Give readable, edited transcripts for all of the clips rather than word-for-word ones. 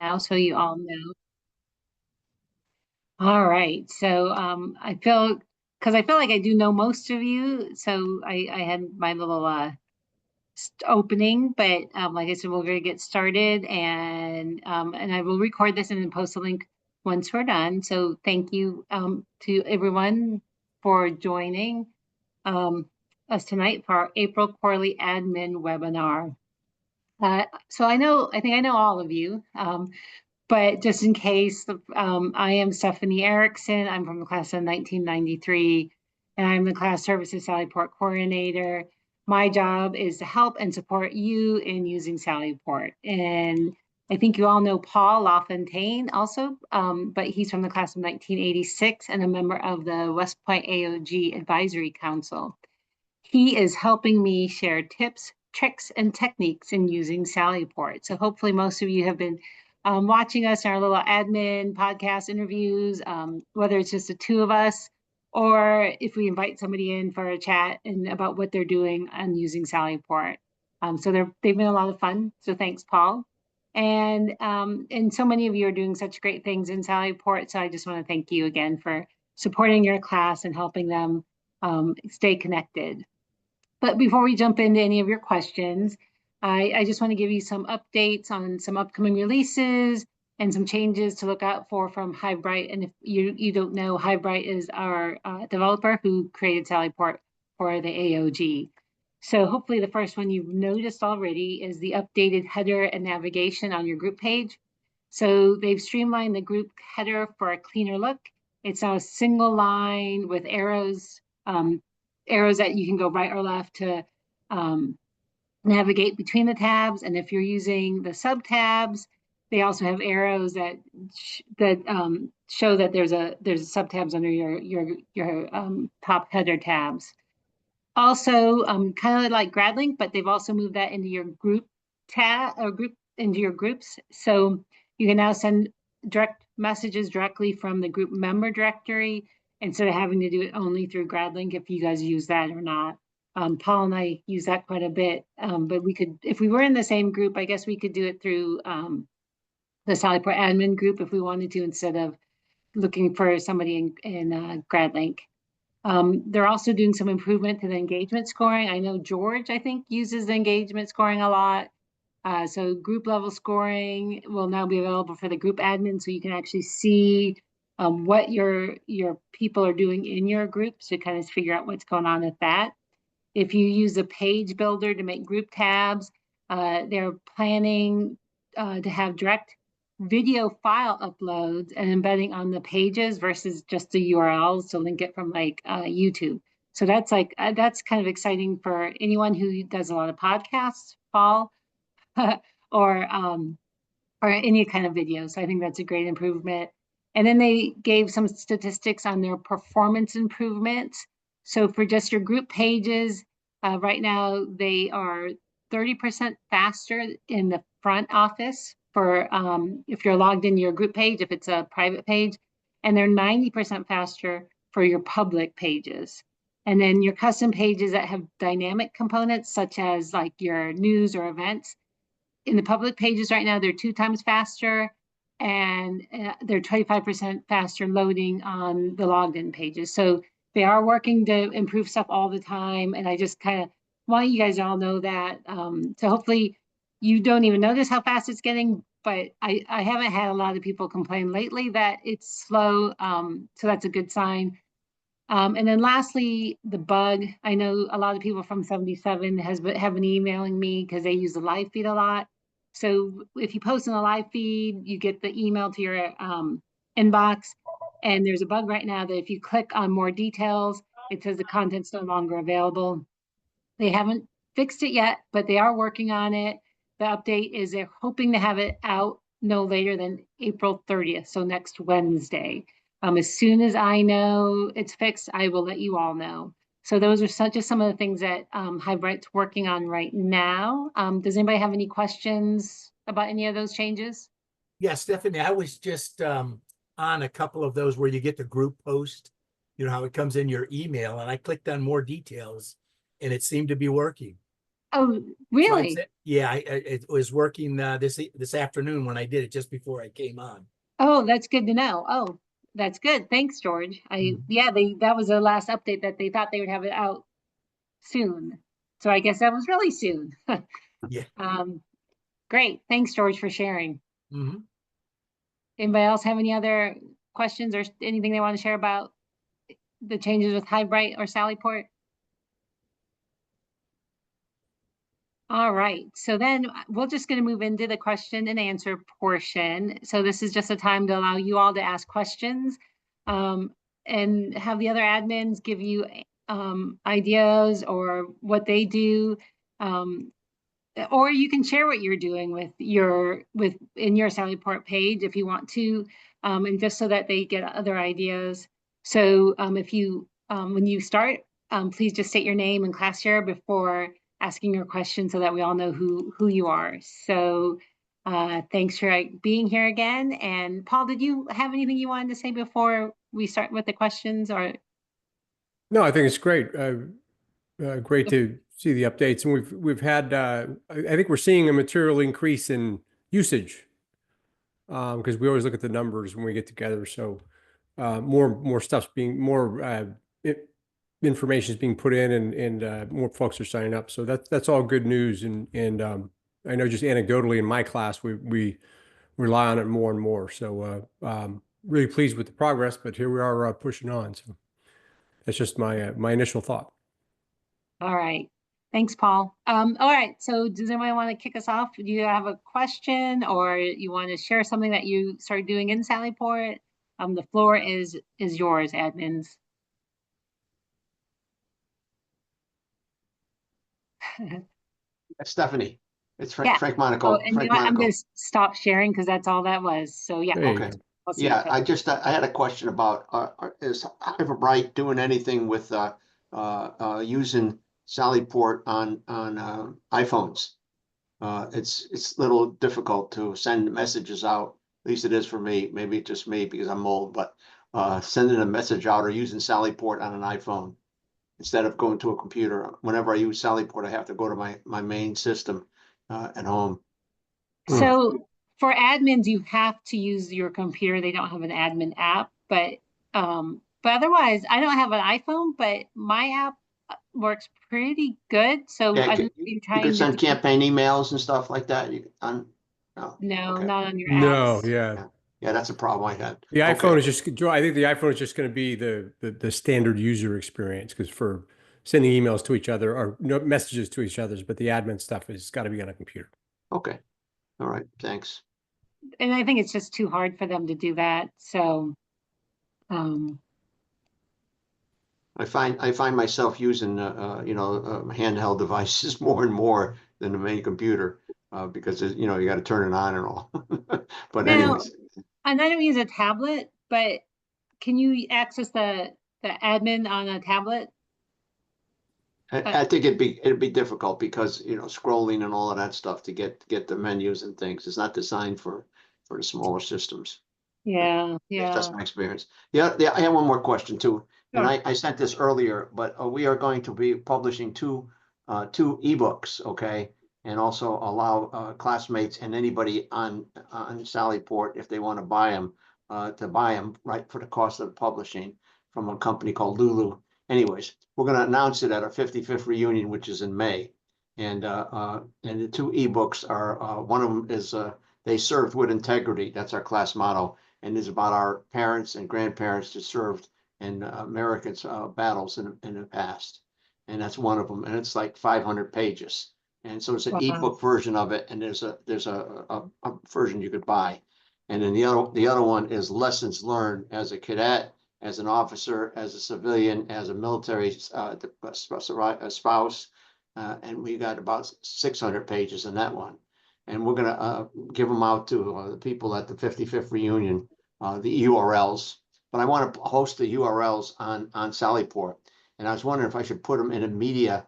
now, so you all know. All right. So I feel because I feel like I do know most of you. So I had my little opening, but like I said, we're going to get started, and I will record this and then post a link once we're done. So thank you to everyone for joining um, us tonight for our April quarterly admin webinar. So I think I know all of you. But just in case, I am Stephanie Erickson. I'm from the class of 1993, and I'm the class services Sallyport coordinator. My job is to help and support you in using Sallyport. And I think you all know Paul LaFontaine also, but he's from the class of 1986 and a member of the West Point AOG Advisory Council. He is helping me share tips, tricks, and techniques in using Sallyport. So hopefully most of you have been watching us in our little admin podcast interviews, whether it's just the two of us, or if we invite somebody in for a chat and about what they're doing on using Sallyport. So they've been a lot of fun. So thanks, Paul. And so many of you are doing such great things in Sallyport. So I just want to thank you again for supporting your class and helping them stay connected. But before we jump into any of your questions, I just want to give you some updates on some upcoming releases and some changes to look out for from Hivebright. And if you don't know, Hivebright is our developer who created Sallyport for the AOG. So hopefully the first one you've noticed already is the updated header and navigation on your group page. So they've streamlined the group header for a cleaner look. It's now a single line with arrows that you can go right or left to navigate between the tabs. And if you're using the sub tabs, they also have arrows that show that there's sub tabs under your top header tabs. Also, kind of like GradLink, but they've also moved that into your group tab or group into your groups. So you can now send direct messages directly from the group member directory instead of having to do it only through GradLink if you guys use that or not. Paul and I use that quite a bit, but we could, if we were in the same group, I guess we could do it through the Sallyport admin group if we wanted to, instead of looking for somebody in GradLink. They're also doing some improvement to the engagement scoring. I know George, I think, uses the engagement scoring a lot. So group level scoring will now be available for the group admin, so you can actually see what your people are doing in your group to kind of figure out what's going on with that. If you use a page builder to make group tabs, they're planning to have direct video file uploads and embedding on the pages versus just the URLs to link it from like YouTube. So that's that's kind of exciting for anyone who does a lot of podcasts, Paul, or any kind of video. So I think that's a great improvement. And then they gave some statistics on their performance improvements. So for just your group pages, right now they are 30% faster in the front office for if you're logged into your group page, if it's a private page, and they're 90% faster for your public pages. And then your custom pages that have dynamic components, such as like your news or events, in the public pages right now, they're 2 times faster, and they're 25% faster loading on the logged in pages. So they are working to improve stuff all the time. And I just kind of want you guys all know that. So hopefully you don't even notice how fast it's getting, but I haven't had a lot of people complain lately that it's slow. So that's a good sign. And then lastly, the bug. I know a lot of people from 77 have been emailing me because they use the live feed a lot. So if you post in the live feed, you get the email to your inbox. And there's a bug right now that if you click on more details, it says the content's no longer available. They haven't fixed it yet, but they are working on it. The update is they're hoping to have it out no later than April 30th, so next Wednesday. As soon as I know it's fixed, I will let you all know. So those are just some of the things that Hivebright's working on right now. Does anybody have any questions about any of those changes? Yeah, Stephanie, I was just on a couple of those where you get the group post, you know, how it comes in your email, and I clicked on more details and it seemed to be working. Oh, So really? yeah, it was working this afternoon when I did it just before I came on. Oh, that's good to know. Oh, that's good. Thanks, George. Mhm. Yeah, that was the last update that they thought they would have it out soon. So I guess that was really soon. Yeah. Um, great. Thanks, George, for sharing. Mhm. Anybody else have any other questions or anything they want to share about the changes with Highbright or Sallyport? All right, so then we're just going to move into the question and answer portion. So this is just a time to allow you all to ask questions and have the other admins give you ideas or what they do. Um, or you can share what you're doing with in your Sallyport page if you want to, and just so that they get other ideas. So if you when you start, please just state your name and class share before asking your question so that we all know who you are. So thanks for being here again. And Paul, did you have anything you wanted to say before we start with the questions or? No, I think it's great. Great to see the updates, and we've had. I think we're seeing a material increase in usage because we always look at the numbers when we get together. So more stuff's being information is being put in, and more folks are signing up. So that's all good news. And I know just anecdotally in my class, we rely on it more and more. So really pleased with the progress, but here we are pushing on. So that's just my initial thought. All right. Thanks, Paul. All right. So does anyone want to kick us off? Do you have a question or you want to share something that you started doing in Sallyport? The floor is yours, admins. Stephanie, it's Yeah. Frank Oh, Monaco. and you Frank know what? I'm Monaco. going to stop sharing because that's all that was. So yeah. There you Okay. go. I'll see Yeah, you. I had a question about is Hyperbright doing anything with using Sallyport on iPhones? It's a little difficult to send messages out. At least it is for me. Maybe it's just me because I'm old, but sending a message out or using Sallyport on an iPhone instead of going to a computer. Whenever I use Sallyport, I have to go to my main system at home. So for admins, you have to use your computer. They don't have an admin app, but otherwise, I don't have an iPhone, but my app works pretty good. So Yeah, I don't know if you're you can trying to send do, campaign emails and stuff like that. No, no, okay, not on your No, apps. yeah. yeah, yeah, that's a problem I had. The Okay, iPhone is just, I think the iPhone is just going to be the standard user experience because for sending emails to each other or messages to each other's, but the admin stuff has got to be on a computer. okay, all right, thanks. And I think it's just too hard for them to do that. So, um, I find myself using handheld devices more and more than the main computer because you got to turn it on and all. But now, anyways, and I don't use a tablet, but can you access the admin on a tablet? I think it'd be difficult because scrolling and all of that stuff to get the menus and things is not designed for the smaller systems. Yeah, That's yeah. my experience. Yeah, I have one more question too. And Sure. I sent this earlier, but we are going to be publishing two ebooks, okay? And also allow classmates and anybody on Sallyport, if they want to buy them, to buy them right for the cost of the publishing from a company called Lulu. Anyways, we're going to announce it at our 55th reunion, which is in May. And the two ebooks are one of them is They Served with Integrity. That's our class motto, and is about our parents and grandparents that served in America's battles in the past. And that's one of them. And it's like 500 pages. And so it's an Wow. ebook version of it. And there's a version you could buy. And then the other one is Lessons Learned as a cadet, as an officer, as a civilian, as a military spouse. And we got about 600 pages in that one. And we're going to give them out to the people at the 55th reunion, the URLs. But I want to host the URLs on Sallyport. And I was wondering if I should put them in a media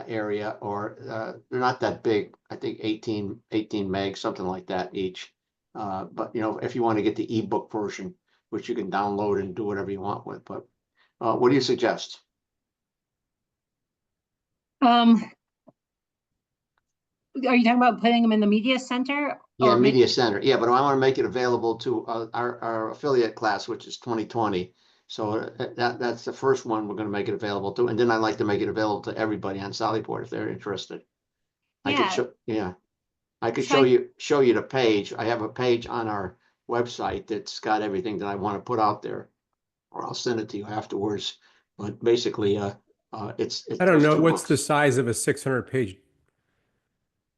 area, or they're not that big. I think 18 meg, something like that each. But if you want to get the ebook version, which you can download and do whatever you want with. But what do you suggest? Um, are you talking about putting them in the media center? Yeah, or make- media center. Yeah, but I want to make it available to our affiliate class, which is 2020. So that's the first one we're going to make it available to, and then I'd like to make it available to everybody on Sallyport if they're interested. I could Yeah. show, yeah, I could So show you the page. I have a page on our website that's got everything that I want to put out there, or I'll send it to you afterwards. But basically, it's I don't those know, two what's the books. size of a 600-page?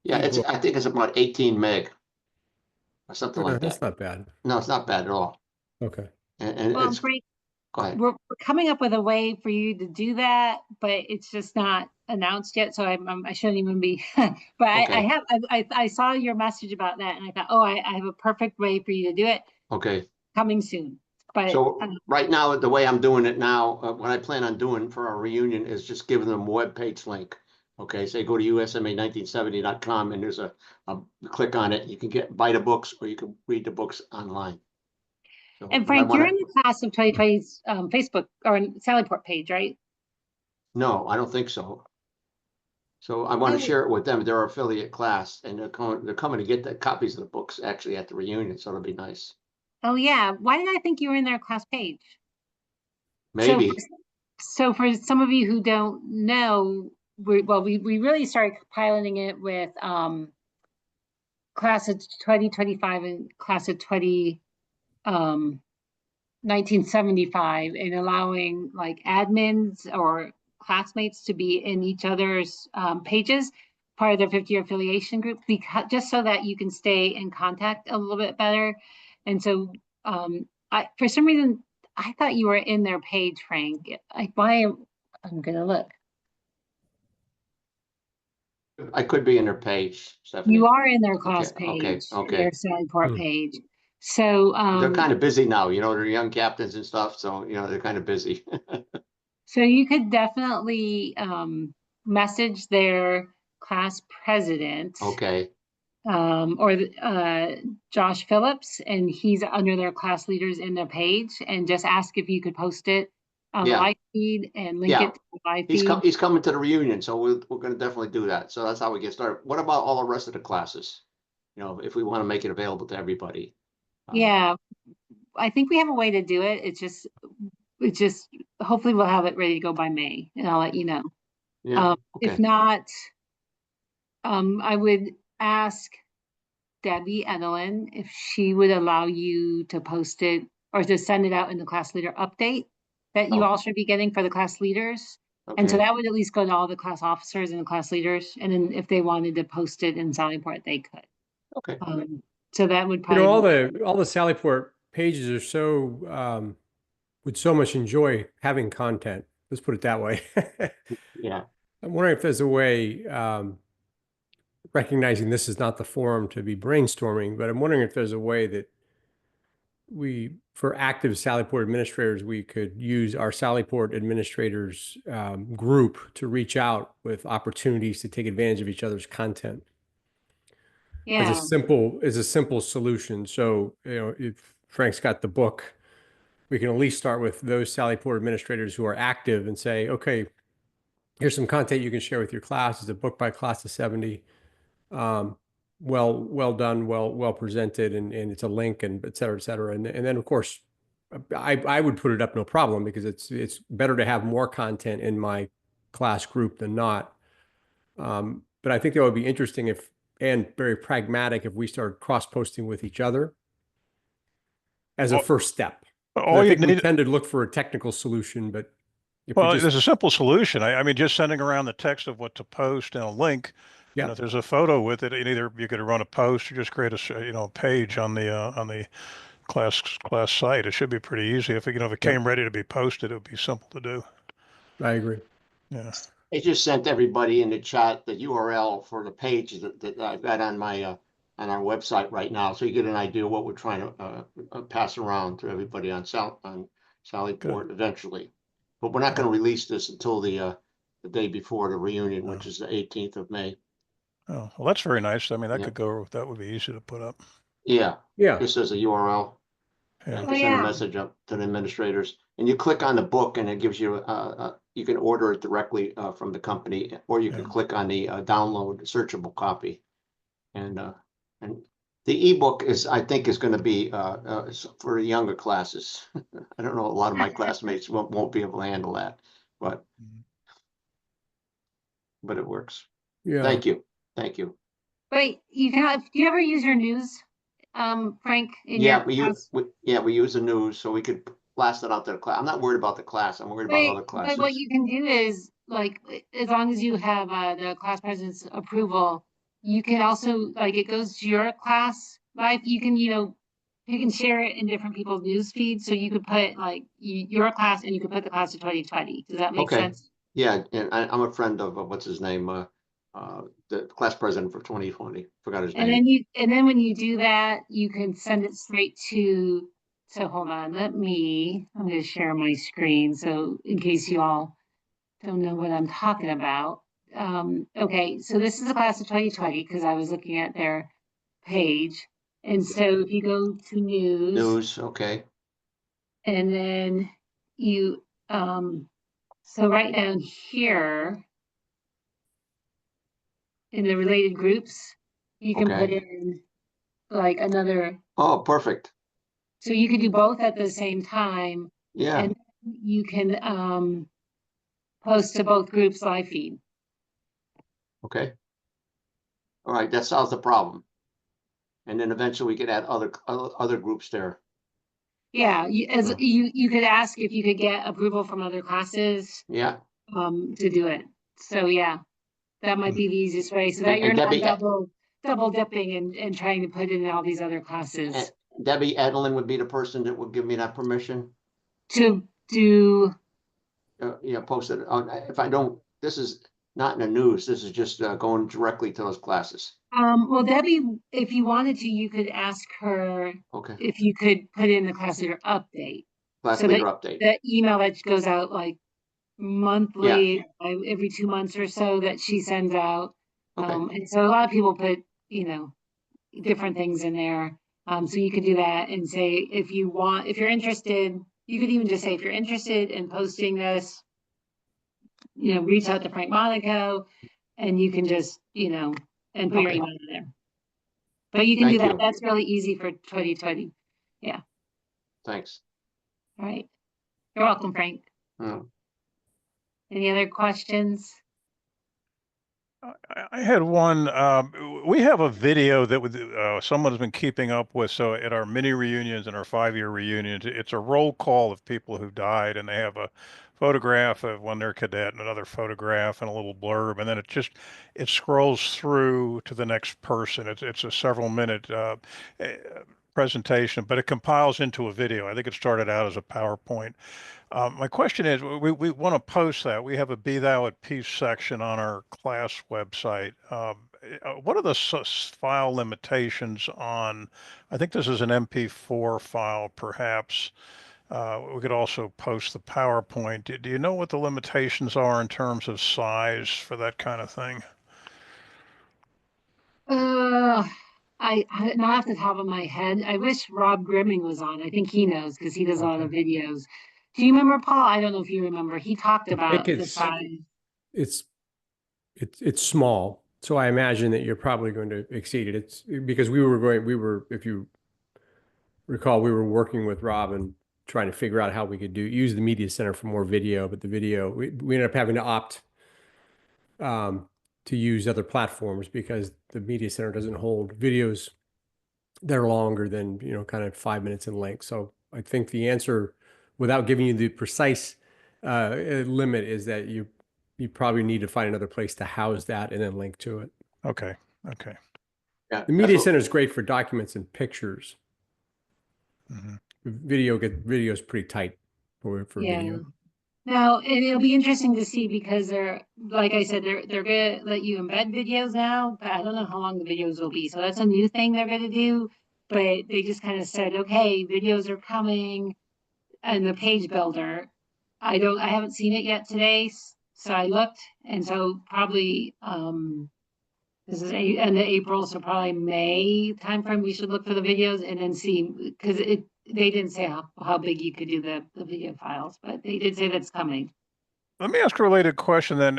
Yeah, ebook? I think it's about 18 meg or something like That's that. not bad. No, it's not bad at all. Okay. And Well, it's, Frank, go ahead. we're coming up with a way for you to do that, but it's just not announced yet. So I shouldn't even be. But Okay. I saw your message about that, and I thought, oh, I have a perfect way for you to do it Okay. coming soon. But So right now, the way I'm doing it now, what I plan on doing for our reunion is just giving them a web page link. Okay, say go to usma1970.com and there's a click on it. You can buy the books or you can read the books online. So and but I Frank, you're wanna- in the class of 2020's Facebook or Sallyport page, right? No, I don't think so. So I want Oh. to share it with them. They're our affiliate class and they're coming to get the copies of the books actually at the reunion. So it'll be nice. Oh yeah. Why did I think you were in their class page? Maybe. So for some of you who don't know, we really started piloting it with class of 2025 and class of 1975, and allowing like admins or classmates to be in each other's pages, part of their 50-year affiliation group, because just so that you can stay in contact a little bit better. And so for some reason, I thought you were in their page, Frank. I'm gonna look. I could be in their page, Stephanie. You are in their class Okay, page, okay. their Sallyport page. So They're kind of busy now, they're young captains and stuff, so, they're kind of busy. so you could definitely message their class president. Okay, Or Josh Phillips, and he's under their class leaders in the page, and just ask if you could post it on the Yeah. live feed and link Yeah. it to the live feed. he's coming to the reunion, so we're gonna definitely do that. So that's how we get started. What about all the rest of the classes? If we want to make it available to everybody. Yeah, I think we have a way to do it. It's just hopefully we'll have it ready to go by May, and I'll let you know. Yeah, If okay, not, I would ask Debbie Edelin if she would allow you to post it or to send it out in the class leader update that you Oh. all should be getting for the class leaders. And so okay, that would at least go to all the class officers and the class leaders. And then if they wanted to post it in Sallyport, they could. okay. So that would You probably. know, all the Sallyport pages are so would so much enjoy having content. Let's put it that way. Yeah, I'm wondering if there's a way, recognizing this is not the forum to be brainstorming, but I'm wondering if there's a way that for active Sallyport administrators, we could use our Sallyport administrators group to reach out with opportunities to take advantage of each other's content. Yeah, As a simple solution. So, if Frank's got the book, we can at least start with those Sallyport administrators who are active and say, okay, here's some content you can share with your class. It's a book by class of 70. Well done, well presented, and it's a link, and et cetera, et cetera. And then of course, I would put it up no problem, because it's better to have more content in my class group than not. But I think that would be interesting and very pragmatic if we started cross-posting with each other as a Well, first step. all I you think we need, tend to look for a technical solution, but if well, we there's just, a simple solution. I mean, just sending around the text of what to post and a link. Yeah. And if there's a photo with it, either you could run a post or just create a page on the class site. It should be pretty easy. If it came ready to be posted, it would be simple to do. I agree. Yeah. I just sent everybody in the chat the URL for the page that I've got on my on our website right now, so you get an idea what we're trying to pass around to everybody on Sallyport eventually. But we're not going to release this until the day before the reunion, which is the 18th of May. Oh, well, that's very nice. I mean, Yeah. that would be easy to put up. Yeah, Yeah. just as a URL. Yeah. I Oh, can send yeah. a message up to the administrators, and you click on the book, and it gives you you can order it directly from the company, or you can Yeah. click on the download searchable copy. And the ebook is, I think, is going to be for younger classes. I don't know, a lot of my classmates won't be able to handle that, but it works. Yeah. Thank you. Thank you. Wait, you can have, do you ever use your news, Frank, in Yeah, your we class? use the news so we could blast it out to the class. I'm not worried about the class. I'm worried about But, other but what classes. you can do is, like, as long as you have the class president's approval, you can also, like, it goes to your class live, you can, you can share it in different people's news feeds, so you could put like your class and you could put the class of 2020. Does that make Okay. sense? Yeah, and I'm a friend of what's his name, the class president for 2020. Forgot his And name. then when you do that, you can send it straight to, so hold on, I'm gonna share my screen, so in case you all don't know what I'm talking about. Okay, so this is the class of 2020, because I was looking at their page. And so if you go to news, News, okay. and then you, so right down here in the related groups, you can put Okay. in like another, Oh, perfect. so you could do both at the same time, Yeah, and you can post to both groups live feed. okay. All right, that solves the problem. And then eventually we could add other groups there. Yeah, Yeah. you could ask if you could get approval from other classes Yeah, to do it. So yeah, that might be the easiest way, so that And- you're and not Debbie- double dipping and trying to put in all these other classes Debbie Edelin would be the person that would give me that permission. to do. Post it on, if I don't, this is not in the news, this is just going directly to those classes. Well, Debbie, if you wanted to, you could ask her Okay, if you could put in the class leader update. class So leader update. the email that goes out like monthly, every 2 months or so, that she sends out. Okay, And so a lot of people put, different things in there. So you could do that and say, if you're interested, you could even just say, if you're interested in posting this, reach out to Frank Monaco, and you can just, and put your Okay. email in there. But you can do Thank that. you. That's really easy for 2020. Thanks. All right. You're welcome, Frank. Mm. Any other questions? I had one. We have a video that someone's been keeping up with. So at our mini reunions and our 5-year reunions, it's a roll call of people who died, and they have a photograph of when they're cadet and another photograph and a little blurb, and then it scrolls through to the next person. It's a several minute presentation, but it compiles into a video. I think it started out as a PowerPoint. My question is, we want to post that. We have a Be Thou at Peace section on our class website. What are the file limitations on, I think this is an MP4 file, perhaps. We could also post the PowerPoint. Do you know what the limitations are in terms of size for that kind of thing? Not off the top of my head. I wish Rob Grimming was on. I think he knows because he does a lot of videos. Do you remember, Paul? I don't know if you remember. He talked about the it's- size. It's small, so I imagine that you're probably going to exceed it. It's because if you recall, we were working with Rob and trying to figure out how we could use the media center for more video, but the video, we ended up having to opt to use other platforms because the media center doesn't hold videos that are longer than, kind of 5 minutes in length. So I think the answer, without giving you the precise limit, is that you probably need to find another place to house that and then link to it. Okay. Okay. Yeah, The media center is great for documents and pictures. Mhm. Video is pretty tight for video. Now, and it'll be interesting to see because like I said, they're gonna let you embed videos now, but I don't know how long the videos will be. So that's a new thing they're gonna do. But they just kind of said, okay, videos are coming, and the page builder. I haven't seen it yet today, so I looked, and so probably this is end of April, so probably May timeframe. We should look for the videos and then see, because they didn't say how big you could do the video files, but they did say that's coming. Let me ask a related question then.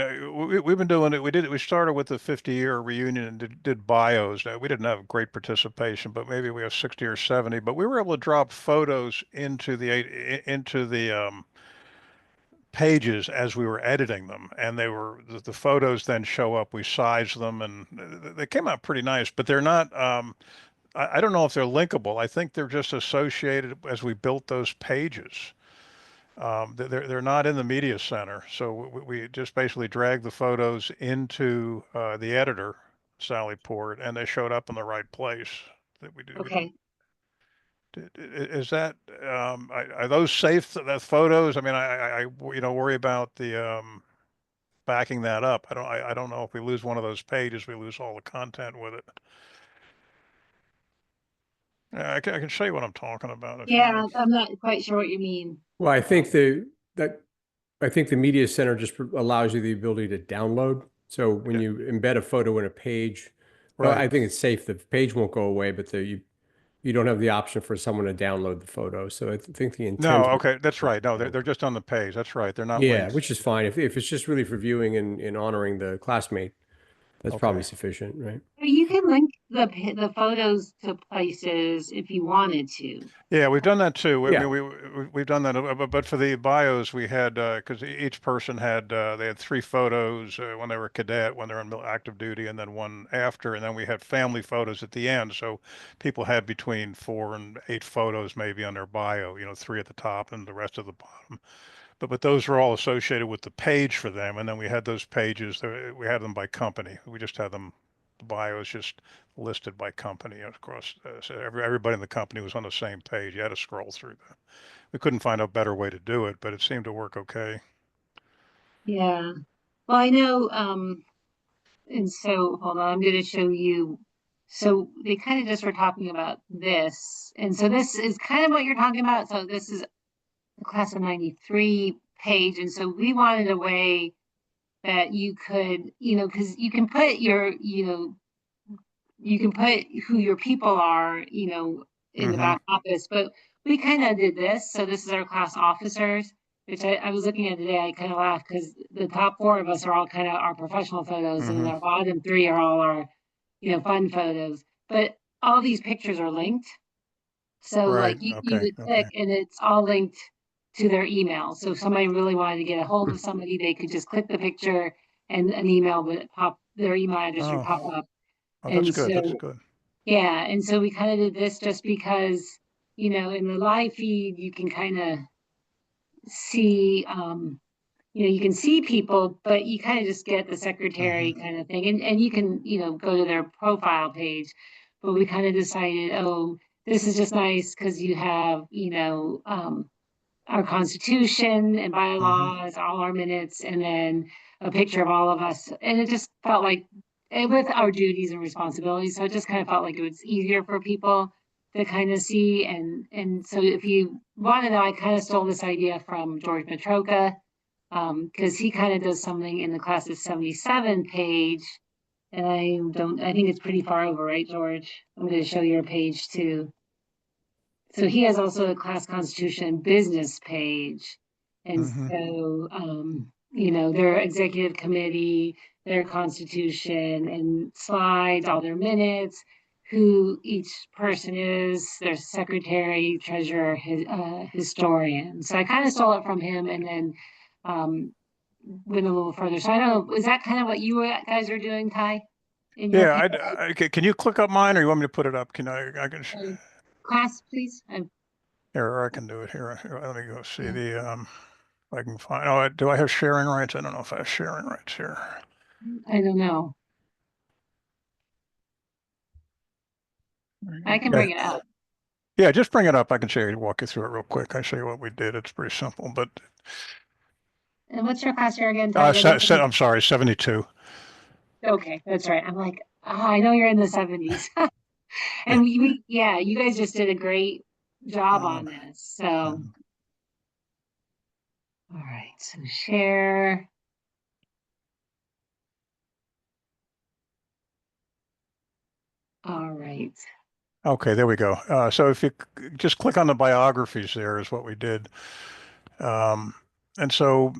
We've been doing it. We started with the 50-year reunion and did bios. Now, we didn't have great participation, but maybe we have 60 or 70. But we were able to drop photos into the pages as we were editing them, and the photos then show up. We size them, and they came out pretty nice. But they're not. I don't know if they're linkable. I think they're just associated as we built those pages. They're not in the media center, so we just basically dragged the photos into the editor, Sally Port, and they showed up in the right place. That we did. Okay. Is that are those safe? The photos? I mean, I worry about the backing that up. I don't know if we lose one of those pages, we lose all the content with it. I can show you what I'm talking about. If you Yeah, like. I'm not quite sure what you mean. Well, I think I think the media center just allows you the ability to download. So when Okay. you embed a photo in a page, well, I Right. think it's safe. The page won't go away, but you don't have the option for someone to download the photo. So I think the No, intent. okay, that's right. No, they're just on the page. That's right. They're not Yeah, linked. which is fine. If it's just really for viewing and honoring the classmate, that's probably Okay. sufficient, right? You can link the photos to places if you wanted to. Yeah, we've done that too. I Yeah. mean, we've done that, but for the bios, we had because each person had they had 3 photos when they were a cadet, when they're in active duty, and then one after, and then we had family photos at the end. So people had between 4 and 8 photos maybe on their bio. 3 at the top and the rest at the bottom. But those were all associated with the page for them, and then we had those pages. We had them by company. We just had them. The bio is just listed by company across. So everybody in the company was on the same page. You had to scroll through that. We couldn't find a better way to do it, but it seemed to work okay. Yeah. Well, I know, and so hold on, I'm going to show you. So they kind of just were talking about this. And so this is kind of what you're talking about. So this is the class of 93 page. And so we wanted a way that you could, because you can put you can put who your people are, in the Mm-hmm. back office, but we kind of did this. So this is our class officers, which I was looking at today. I kind of laughed because the top 4 of us are all kind of our professional photos, and Mm-hmm. our bottom 3 are all our, fun photos. But all these pictures are linked. So Right. like you Okay. would click Okay. and it's all linked to their email. So if somebody really wanted to get a hold of somebody, they could just click the picture and an email would pop, their email address would pop Oh, up. that's And good. That's so, good. yeah, and so we kind of did this just because, in the live feed, you can kind of see, you can see people, but you kind of just get the secretary kind of thing. And you can, go to their profile page. But we kind of decided, oh, this is just nice because you have, our Constitution and Mm-hmm. bylaws, all our minutes, and then a picture of all of us. And it just felt like, with our duties and responsibilities, so it just kind of felt like it was easier for people to kind of see. And so if you want to know, I kind of stole this idea from George Matroka, because he kind of does something in the class of 77 page. And I think it's pretty far over, right, George? I'm going to show your page too. So he has also a class constitution business page. And Mm-hmm. so, their executive committee, their constitution and slides, all their minutes, who each person is, their secretary, treasurer, historian. So I kind of stole it from him and then went a little further. So I don't know, is that kind of what you guys are doing, Ty? In your Yeah. Can you click up mine, or you want me to put it up? I can. class, please? Here, I can do it here. Let me go see if I can find. Oh, do I have sharing rights? I don't know if I have sharing rights here. I don't know. I can Yeah. bring it up. Yeah, just bring it up. I can walk you through it real quick. I show you what we did. It's pretty simple, but And what's your class year again, Ty? I'm sorry, 72. Okay, that's right. I'm like, I know you're in the 70s. And yeah, you guys just did a great job on Um, this. So, all right, so share. All right. Okay, there we go. So if you just click on the biographies, there is what we did. Um, And so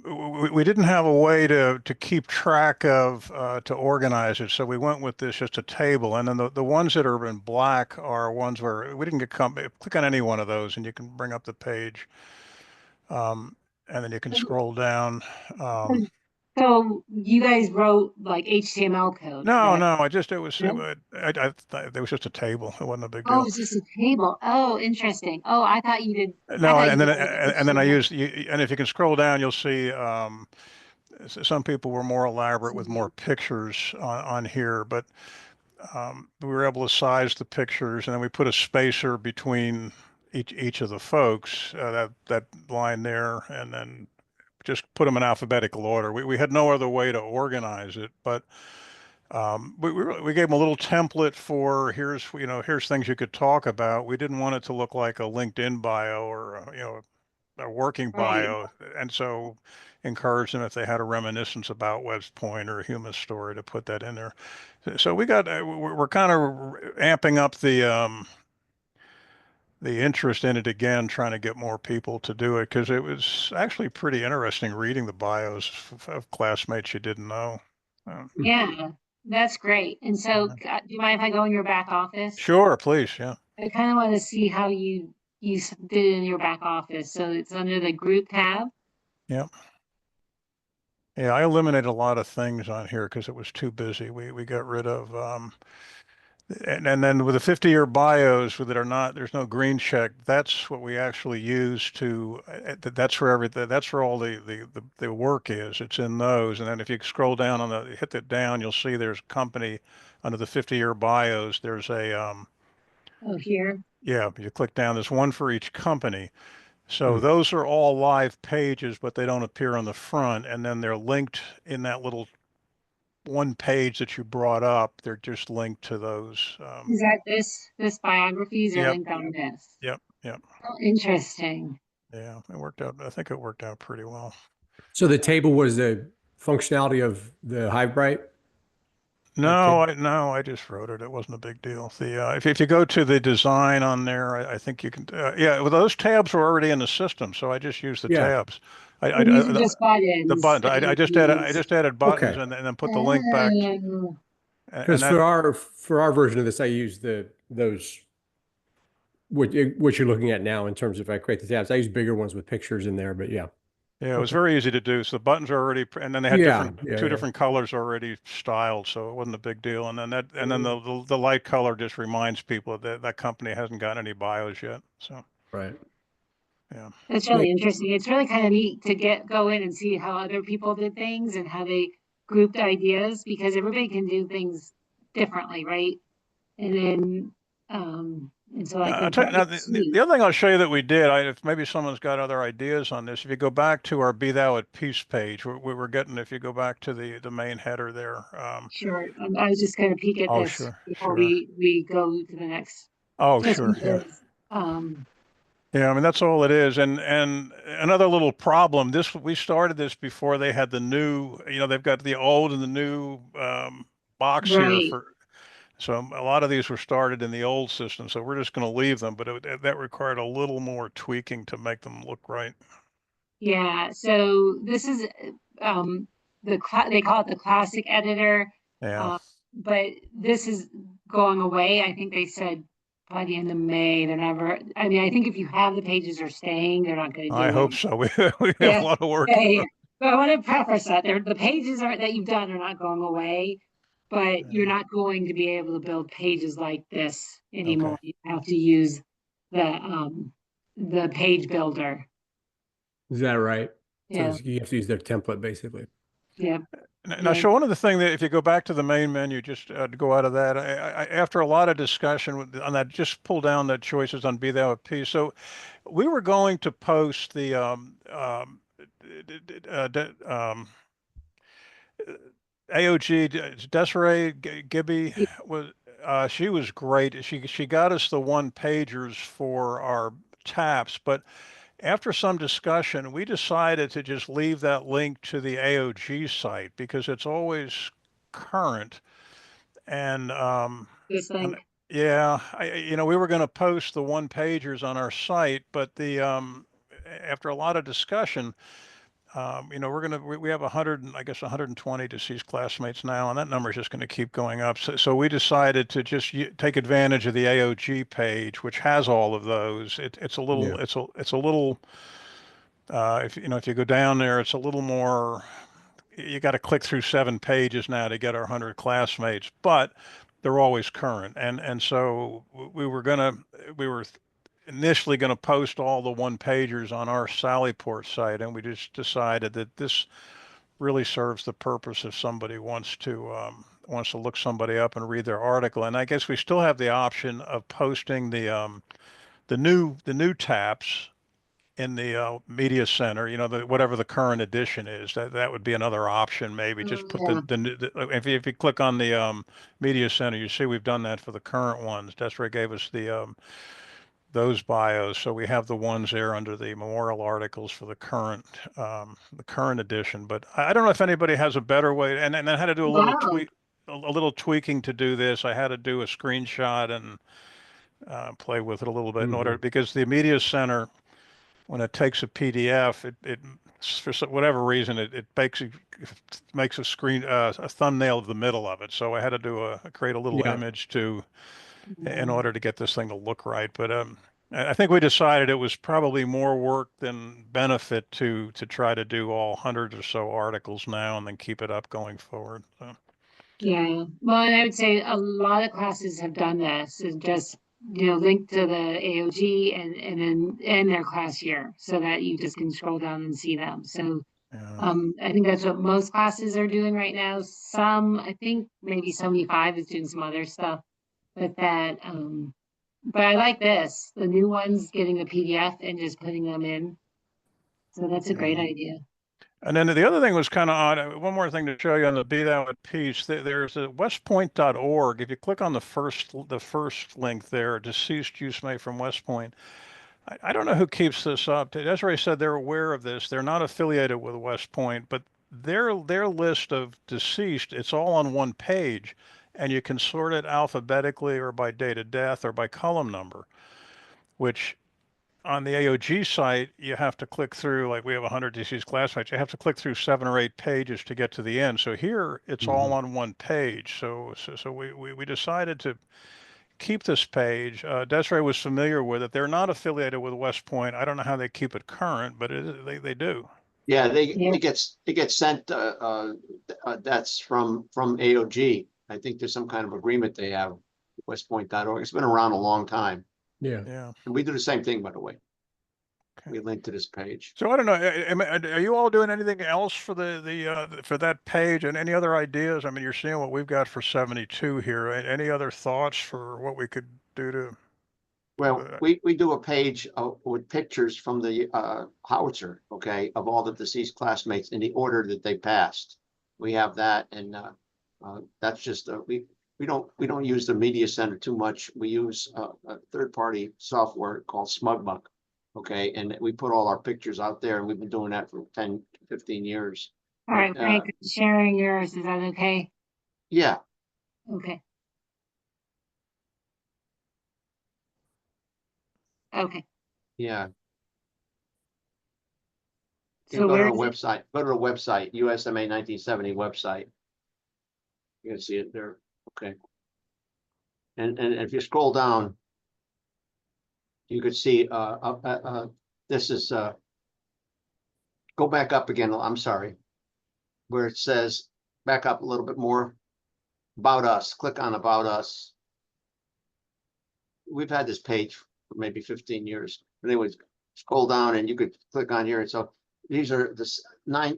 we didn't have a way to keep track of to organize it. So we went with this just a table. And then the ones that are in black are ones where we didn't get click on any one of those and you can bring up the page. And then you can scroll down. So you guys wrote like HTML code, No, correct? no, it was, No? it was just a table. It wasn't a big Oh, deal. it's just a table. Oh, interesting. Oh, I thought you did. I No, thought and you then did like and then I HTML. used and if you can scroll down, you'll see some people were more elaborate with more pictures on here, but we were able to size the pictures, and then we put a spacer between each of the folks, that line there, and then just put them in alphabetical order. We had no other way to organize it, but we gave them a little template for here's things you could talk about. We didn't want it to look like a LinkedIn bio or a working Right. bio, and so encourage them if they had a reminiscence about West Point or a human story to put that in there. So we're kind of amping up the interest in it again, trying to get more people to do it because it was actually pretty interesting reading the bios of classmates you didn't know. Yeah, that's great. And so, do you mind if I go in your back office? Sure, please, yeah. I kind of want to see how you did it in your back office. So it's under the group tab. Yeah. Yeah, I eliminated a lot of things on here because it was too busy. We got rid of and then with the 50-year bios that are not, there's no green check. That's what we actually use to, that's where everything, that's where all the work is. It's in those. And then if you scroll down hit that down, you'll see there's a company under the 50-year bios. There's Oh, here. yeah, you click down, there's one for each company. So Hmm. those are all live pages, but they don't appear on the front. And then they're linked in that little one page that you brought up. They're just linked to those. Is that this biographies are Yep, linked on this? yep, yep. Oh, interesting. Yeah, it worked out. I think it worked out pretty well. So the table was the functionality of the HiveBright? No, I just wrote it. It wasn't a big deal. If you go to the design on there, I think you can. Yeah, well, those tabs were already in the system, so I just used the Yeah. tabs. And these are just The buttons. buttons. that I you just use. added buttons Okay. and then put the link back. Oh, And Because that for our version of this, I use those what you're looking at now in terms of if I create the tabs. I use bigger ones with pictures in there, but yeah. yeah, it was Okay. very easy to do. So the buttons are already, and then they had Yeah, two different colors already styled, so it wasn't a big deal. And then the light color just reminds people that that company hasn't got any bios yet. So right. yeah. that's really interesting. It's really kind of neat to go in and see how other people did things and how they grouped ideas because everybody can do things differently, right? And then, and so I I'll think tell you, that now, it's the neat. other thing I'll show you that we did, if maybe someone's got other ideas on this, if you go back to our Be Thou at Peace page, we were getting, if you go back to the main header there. Sure. I was just gonna peek at Oh, this sure, before sure. we go to the next, Oh, just sure, yeah. because, um, Yeah, I mean, that's all it is. And another little problem, we started this before they had the new, they've got the old and the new box here right. so a lot of these were started in the old system. So we're just going to leave them, but that required a little more tweaking to make them look right. Yeah, so this is they call it the classic editor, Yeah, uh, but this is going away. I think they said by the end of May. They're never. I mean, I think if you have the pages are staying, they're not going to I do it. hope so. We have a Yeah, lot of work. yeah, yeah. But I want to preface that the pages are that you've done are not going away, but you're not going to be able to build pages like this anymore. Okay. You have to use the page builder. Is that right? So Yeah, you have to use their template basically. yeah. Now, show one of the things that if you go back to the main menu, just to go out of that, after a lot of discussion on that, just pull down the choices on Be Thou at Peace. So we were going to post the AOG Desiree Gibby was she was great. She got us the one pagers for our taps, but after some discussion, we decided to just leave that link to the AOG site because it's always current. And This and link. yeah, we were going to post the one pagers on our site, but after a lot of discussion, we have 120 deceased classmates now, and that number is just going to keep going up. So we decided to just take advantage of the AOG page, which has all of those. It's a little, Yeah. it's a little, if you go down there, it's a little more, you got to click through 7 pages now to get our 100 classmates, but they're always current. And so we were initially going to post all the one pagers on our Sallyport site, and we just decided that this really serves the purpose if somebody wants to look somebody up and read their article. And I guess we still have the option of posting the new taps in the media center, whatever the current edition is. That would be another option. Maybe just put Yeah. if you click on the media center, you see we've done that for the current ones. Desiree gave us those bios, so we have the ones there under the memorial articles for the current edition. But I don't know if anybody has a better way. And I had to do a little Wow. a little tweaking to do this. I had to do a screenshot and play with it a little bit in order, because the media center, when it takes a PDF, it for whatever reason it makes a thumbnail of the middle of it. So I had to create a little Yeah. image in order to get this thing to look right. But I think we decided it was probably more work than benefit to try to do all hundreds or so articles now and then keep it up going forward. So. Yeah, well, and I would say a lot of classes have done this, is just, link to the AOG and then end their class year so that you just can scroll down and see them. So Yeah. I think that's what most classes are doing right now. Some, I think maybe 75 is doing some other stuff, but but I like this, the new ones getting the PDF and just putting them in. So that's a great idea. And then the other thing was kind of odd. One more thing to show you on the Be Thou at Peace. There's a westpoint.org. If you click on the first link there, deceased youth mate from West Point. I don't know who keeps this up. Desiree said they're aware of this. They're not affiliated with West Point, but their list of deceased, it's all on one page, and you can sort it alphabetically or by date of death or by column number, which on the AOG site, you have to click through, like we have 100 deceased classmates, you have to click through 7 or 8 pages to get to the end. So here it's all on one page. So we decided to keep this page. Desiree was familiar with it. They're not affiliated with West Point. I don't know how they keep it current, but they do. Yeah, Yeah. it gets sent, that's from AOG. I think there's some kind of agreement they have, westpoint.org. It's been around a long time. Yeah. Yeah. And we do the same thing, by the way. Okay. We link to this page. So I don't know. Are you all doing anything else for for that page, and any other ideas? I mean, you're seeing what we've got for 72 here. Any other thoughts for what we could do to? Well, we do a page with pictures from the howitzer, okay, of all the deceased classmates in the order that they passed. We have that, and that's just we don't use the media center too much. We use a third-party software called SmugMug, okay, and we put all our pictures out there, and we've been doing that for 10, 15 years. All right, Frank, sharing yours, is that okay? Yeah, Okay. Okay. yeah. You So go to where our is it? website, USMA 1970 website. You can see it there, okay. And if you scroll down, you could see, this is, go back up again, I'm sorry. Where it says, back up a little bit more, About Us, click on About Us. We've had this page for maybe 15 years. But anyways, scroll down and you could click on here. And so these are the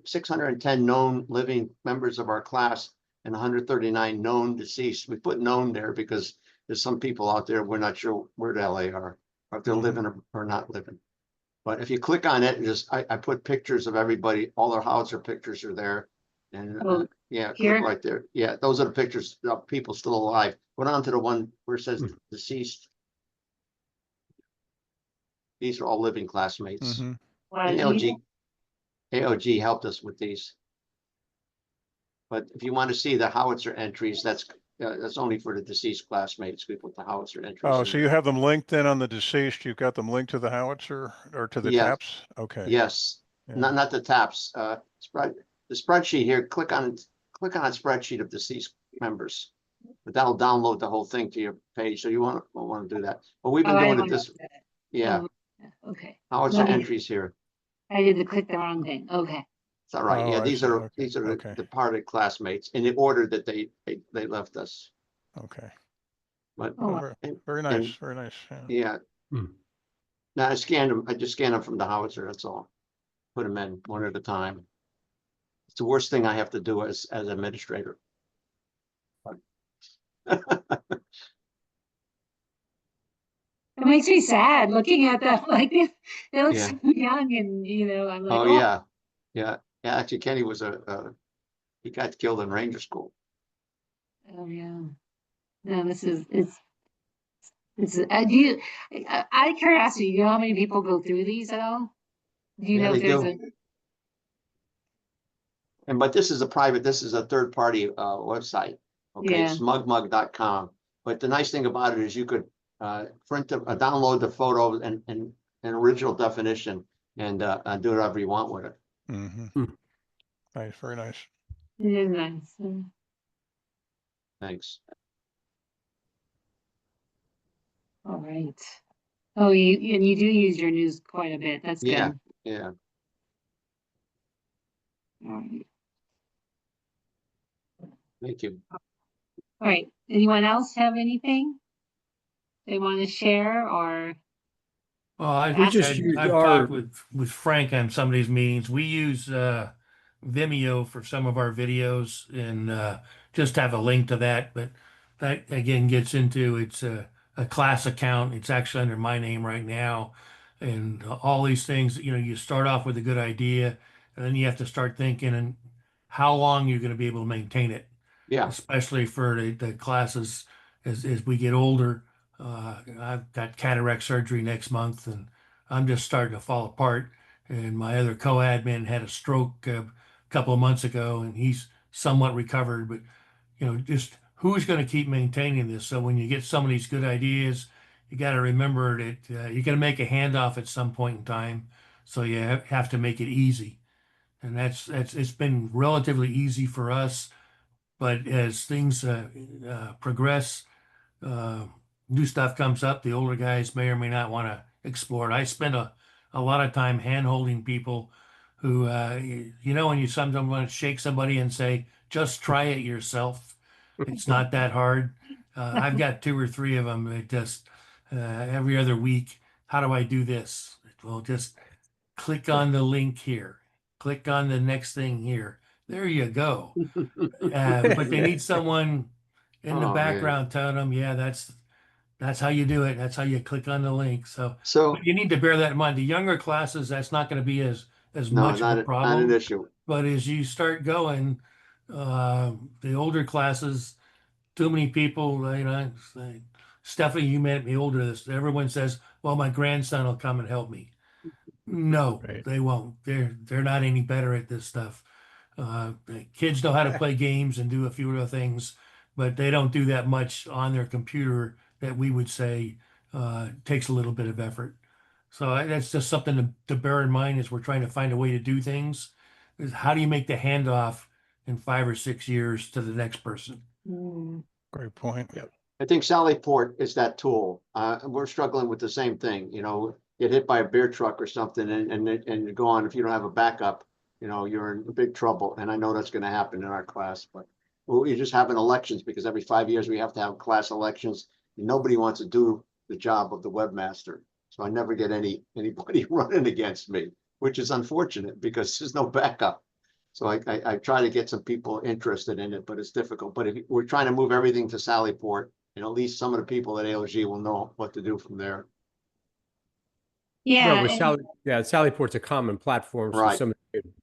610 known living members of our class and 139 known deceased. We put known there because there's some people out there, we're not sure where the hell they are, or if they're living or not living. But if you click on it, I put pictures of everybody, all their howitzer pictures are there. And yeah, here? click right there. Yeah, those are the pictures of people still alive. Went on to the one where it says deceased. These are all living classmates. Mm-hmm. And AOG helped us with these. But if you want to see the howitzer entries, that's only for the deceased classmates. We put the howitzer entries. Oh, in so there. you have them linked then on the deceased. You've got them linked to the howitzer or to the Yes. taps. Okay. Yes, Yeah. not the taps, the spreadsheet here, click on a spreadsheet of deceased members. But that'll download the whole thing to your page, so you won't want to do that. But we've Oh, been I doing it wanna this, do that. yeah, Oh, okay. how it's Let the me- entries here. I did click the wrong thing. Okay. It's all right, Oh, yeah, I these see. are, Okay, these are okay. the departed classmates in the order that they left us. Okay. But, Oh, wow. Very, and- very and- nice. Very nice. Yeah. yeah. Hmm. Now I just scanned them from the howitzer, that's all. Put them in one at a time. It's the worst thing I have to do as administrator. It makes me sad looking at them. Like they look Yeah. so young, and I'm like, Oh, yeah, yeah, actually Kenny was he got killed in Ranger School. oh yeah. No, this is do you, out of curiosity, you know how many people go through these at all? Do you Yeah, know if they there's do. But this is a third party website, okay, Yeah. smugmug.com. But the nice thing about it is you could download the photos and an original definition and do whatever you want with it. Mm-hmm. Hmm. Nice. Very nice. It is nice. Thanks. All right. Oh, you do use your news quite a bit. That's Yeah. good. Yeah. All right. Thank you. All right. Anyone else have anything they want to share or? Well, I We just I've used I've our- talked with Frank on some of these meetings. We use Vimeo for some of our videos and just have a link to that. But that again gets into it's a class account. It's actually under my name right now. And all these things, you start off with a good idea and then you have to start thinking and how long you're going to be able to maintain it, Yeah. especially for the classes as we get older. I've got cataract surgery next month, and I'm just starting to fall apart. And my other co-admin had a stroke a couple of months ago, and he's somewhat recovered. But just who's going to keep maintaining this? So when you get some of these good ideas, you got to remember that you're going to make a handoff at some point in time. So you have to make it easy, and that's it's been relatively easy for us. But as things progress, new stuff comes up, the older guys may or may not want to explore it. I spend a lot of time hand holding people who, when you sometimes want to shake somebody and say, just try it yourself. It's not that hard. I've got 2 or 3 of them that just every other week, how do I do this? Well, just click on the link here, click on the next thing here. There you go. But they need someone in the Oh, man. background telling them, yeah, that's how you do it. That's how you click on the link. So So, but you need to bear that in mind. The younger classes, that's not going to be as no, much of not a an problem. issue. But as you start going, the older classes, too many people, say, Stephanie, you made me older. This everyone says, well, my grandson will come and help me. No, Right. they won't. They're not any better at this stuff. The kids know how to play games and do a few other things, but they don't do that much on their computer that we would say takes a little bit of effort. So that's just something to bear in mind as we're trying to find a way to do things. Is how do you make the handoff in 5 or 6 years to the next person? Mm, Great point. Yep. I think Sallyport is that tool. We're struggling with the same thing, get hit by a beer truck or something and go on. If you don't have a backup, you're in big trouble. And I know that's going to happen in our class, but we're just having elections because every 5 years we have to have class elections. And nobody wants to do the job of the webmaster. So I never get anybody running against me, which is unfortunate because there's no backup. So I try to get some people interested in it, but it's difficult. But if we're trying to move everything to Sallyport, and at least some of the people at ALG will know what to do from there. Yeah. Well, with and- Sallyport's a common platform, so Right. somebody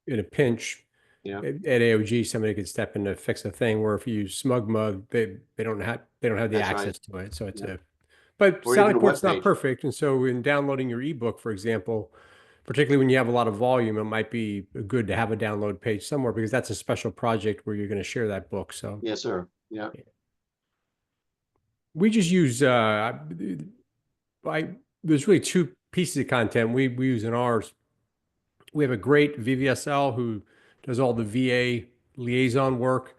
in a pinch Yeah. at AOG, somebody could step in to fix a thing. Where if you use SmugMug, they don't have the That's right. access to it. So it's Yeah. but Or even a Sallyport's not webpage. perfect, and so in downloading your ebook, for example, particularly when you have a lot of volume, it might be good to have a download page somewhere because that's a special project where you're going to share that book. So Yes, sir. Yeah. we just use there's really 2 pieces of content we use in ours. We have a great VVSL who does all the VA liaison work,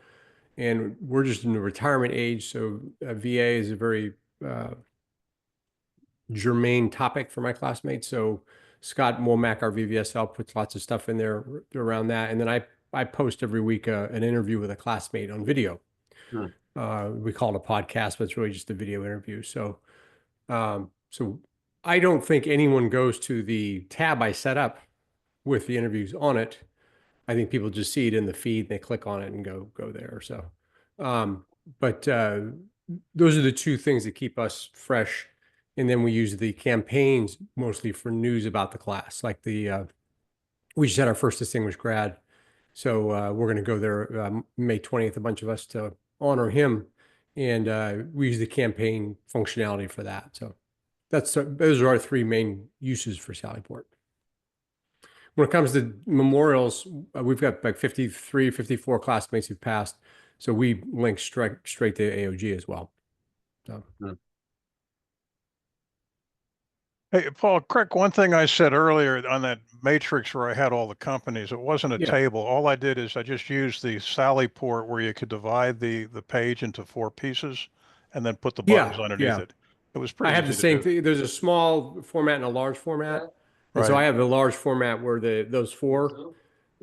and we're just in the retirement age, so VA is a very germane topic for my classmates. So Scott Womack, our VVSL, puts lots of stuff in there around that, and then I post every week an interview with a classmate on video. We call it a podcast, but it's really just a video interview. So, so I don't think anyone goes to the tab I set up with the interviews on it. I think people just see it in the feed, they click on it and go there. So, but those are the two things that keep us fresh. And then we use the campaigns mostly for news about the class, like we just had our first distinguished grad. So we're going to go there May 20th, a bunch of us, to honor him. And we use the campaign functionality for that. So those are our three main uses for Sallyport. When it comes to memorials, we've got like 53, 54 classmates who've passed. So we link straight to AOG as well. So. Hey, Paul, correct one thing I said earlier on that matrix where I had all the companies. It wasn't a table. All I did is I just used the Sallyport where you could divide the page into 4 pieces and then put the buttons underneath it. It was pretty I have the easy to same do. thing. There's a small format and a large format. And so I have the large format where those 4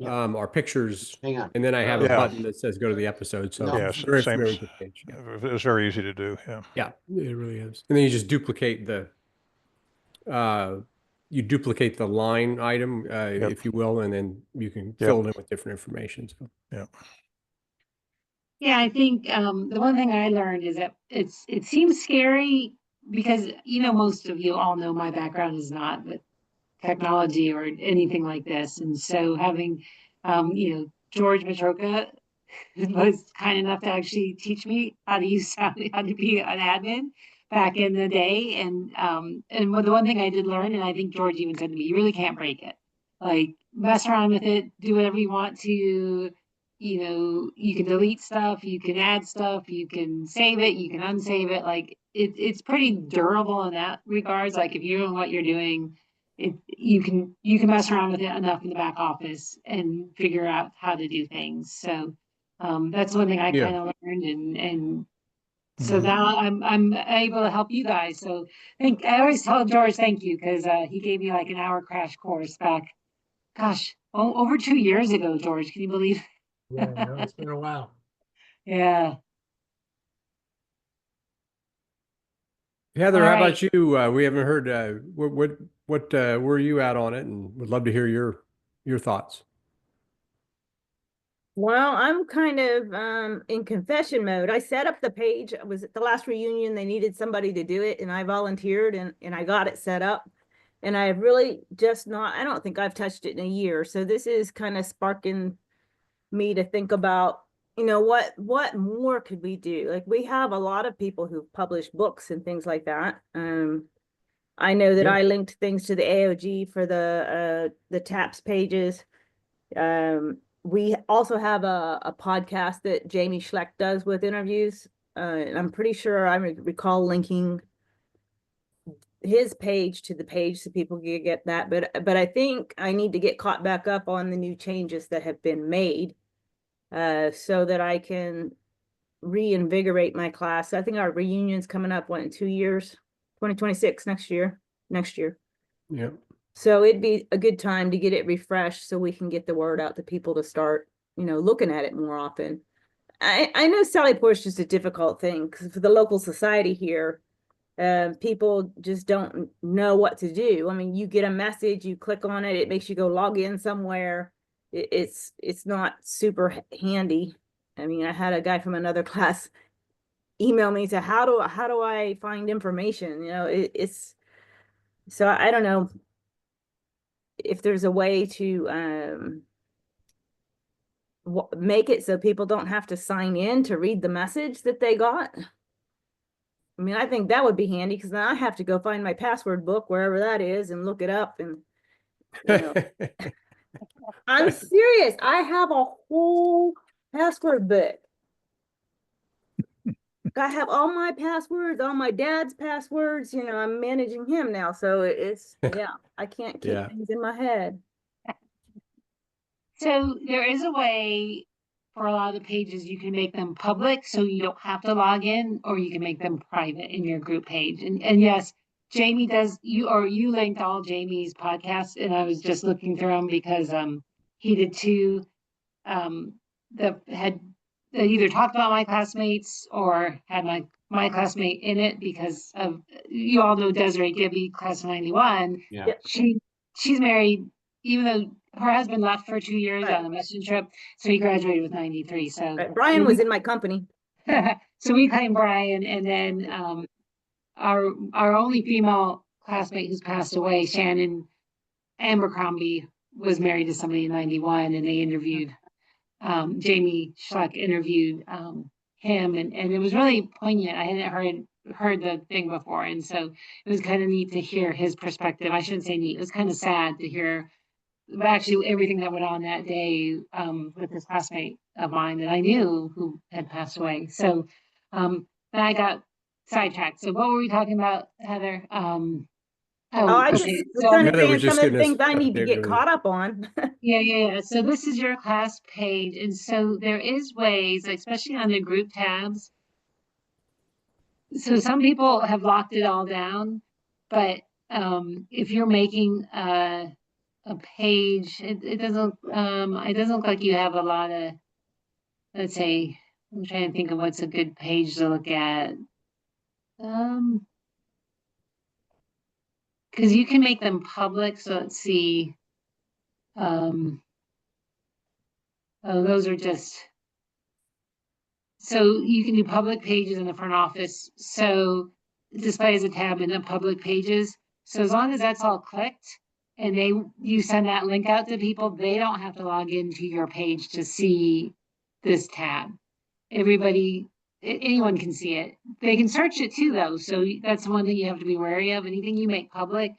are pictures. Hang on. And then I have a button that says go to the episode. So Yeah, it's very same. familiar with the page. It was very easy to do. Yeah. Yeah, it really is. And then you just duplicate the line item, if you will, and then you can fill it in with different information. So. Yeah. Yeah, I think the one thing I learned is that it seems scary because, most of you all know my background is not with technology or anything like this. And so having, George Matroka was kind enough to actually teach me how to use how to be an admin back in the day. And the one thing I did learn, and I think George even said to me, you really can't break it. Like, mess around with it, do whatever you want to. You can delete stuff, you can add stuff, you can save it, you can unsave it. Like it's pretty durable in that regards. Like if you know what you're doing, you can mess around with it enough in the back office and figure out how to do things. So that's one thing I kind of learned, and so now I'm able to help you guys. So I always tell George thank you, because he gave me like an hour crash course back, over 2 years ago. George, can you believe? Yeah, no, it's been a while. Yeah. Heather, how about you? We haven't heard, what where are you at on it, and would love to hear your thoughts. Well, I'm kind of in confession mode. I set up the page. I was at the last reunion. They needed somebody to do it, and I volunteered, and I got it set up. And I really I don't think I've touched it in a year. So this is kind of sparking me to think about, what more could we do? Like, we have a lot of people who publish books and things like that. I know that I linked things to the AOG for the TAPS pages. We also have a podcast that Jamie Schleck does with interviews. And I'm pretty sure I recall linking his page to the page so people can get that. But I think I need to get caught back up on the new changes that have been made, so that I can reinvigorate my class. I think our reunion's coming up in 2 years, 2026, next year. Yeah. So it'd be a good time to get it refreshed so we can get the word out to people to start, looking at it more often. I know Sallyport is just a difficult thing because for the local society here, people just don't know what to do. I mean, you get a message, you click on it, it makes you go log in somewhere. It's not super handy. I mean, I had a guy from another class email me and say, how do I find information? So I don't know if there's a way to make it so people don't have to sign in to read the message that they got. I mean, I think that would be handy, because then I have to go find my password book, wherever that is, and look it up. And I'm serious. I have a whole password book. I have all my passwords, all my dad's passwords. I'm managing him now. So I can't keep things in my head. So there is a way for a lot of the pages, you can make them public, so you don't have to log in, or you can make them private in your group page. And yes, Jamie does, you linked all Jamie's podcasts, and I was just looking through them because he did two that either talked about my classmates or had my classmate in it, because of, you all know Desiree Gibby, class of 91. Yeah. Yep. She's married, even though her husband left for 2 years Right. on a mission trip, so he graduated with 93. So Right, Brian was in my company. so we claimed Brian, and then our only female classmate who's passed away, Shannon Abercrombie, was married to somebody in 91, and they interviewed Jamie Schluck interviewed him, and it was really poignant. I hadn't heard the thing before, and so it was kind of neat to hear his perspective. I shouldn't say neat, it was kind of sad to hear actually everything that went on that day with this classmate of mine that I knew who had passed away. So then I got sidetracked. So what were we talking about, Heather? I just okay. was So trying Heather to was say just some of the getting us things I need to updated get on caught up on. yeah. So this is your class page. And so there is ways, especially on the group tabs. So some people have locked it all down, but if you're making a page, it doesn't look like you have a lot of, let's say, I'm trying to think of what's a good page to look at. Because you can make them public, so let's see. Oh, those are just, so you can do public pages in the front office. So display as a tab in the public pages. So as long as that's all clicked and you send that link out to people, they don't have to log into your page to see this tab. Anyone can see it. They can search it too, though. So that's one thing you have to be wary of. Anything you make public,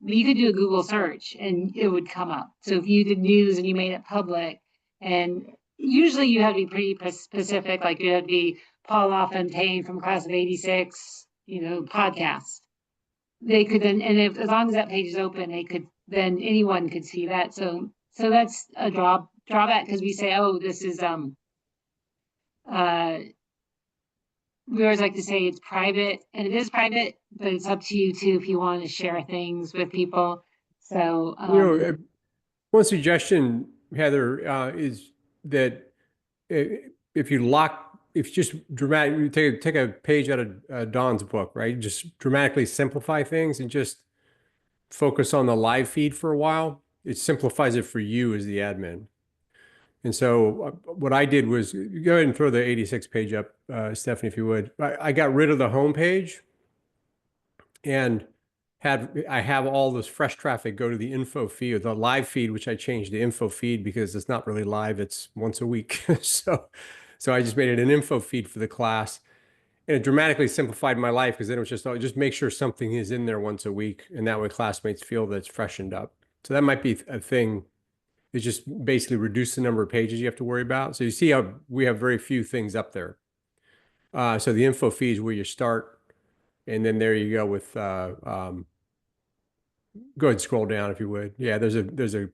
you could do a Google search and it would come up. So if you did news and you made it public, and usually you have to be pretty specific, like you have to be Paul LaFontaine from class of 86, podcast. They could then, and if, as long as that page is open, then anyone could see that. So that's a drawback, because we say, oh, this is, we always like to say it's private, and it is private, but it's up to you too if you want to share things with people. So one suggestion, Heather, is that if you just dramatically take a page out of Dawn's book, right? Just dramatically simplify things and just focus on the live feed for a while. It simplifies it for you as the admin. And so what I did was, go ahead and throw the 86 page up, Stephanie, if you would. I got rid of the home page and I have all this fresh traffic go to the info feed, or the live feed, which I changed to info feed because it's not really live, it's once a week. So I just made it an info feed for the class, and it dramatically simplified my life, because then it was just make sure something is in there once a week, and that way classmates feel that it's freshened up. So that might be a thing. It's just basically reduce the number of pages you have to worry about. So you see how we have very few things up there. So the info feed is where you start, and then there you go with, go ahead and scroll down if you would. Yeah, there's a